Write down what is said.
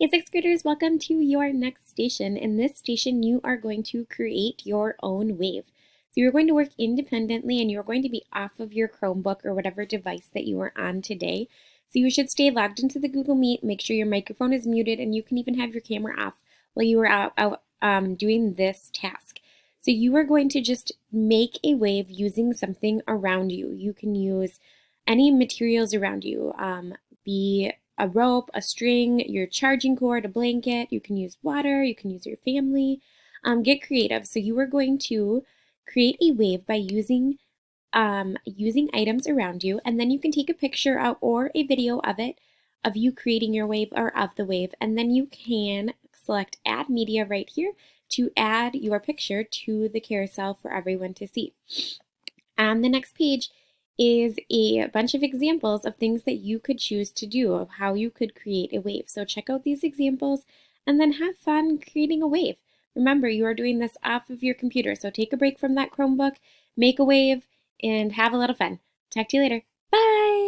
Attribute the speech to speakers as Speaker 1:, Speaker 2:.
Speaker 1: Hey, sixth graders, welcome to your next station. In this station, you are going to create your own wave. So you're going to work independently and you're going to be off of your Chromebook or whatever device that you are on today. So you should stay logged into the Google Meet, make sure your microphone is muted, and you can even have your camera off while you are out doing this task. So you are going to just make a wave using something around you. You can use any materials around you, be a rope, a string, your charging cord, a blanket. You can use water, you can use your family. Get creative. So you are going to create a wave by using items around you, and then you can take a picture out or a video of it, of you creating your wave or of the wave, and then you can select Add Media right here to add your picture to the carousel for everyone to see. On the next page is a bunch of examples of things that you could choose to do, of how you could create a wave. So check out these examples and then have fun creating a wave. Remember, you are doing this off of your computer, so take a break from that Chromebook, make a wave, and have a lot of fun. Talk to you later. Bye!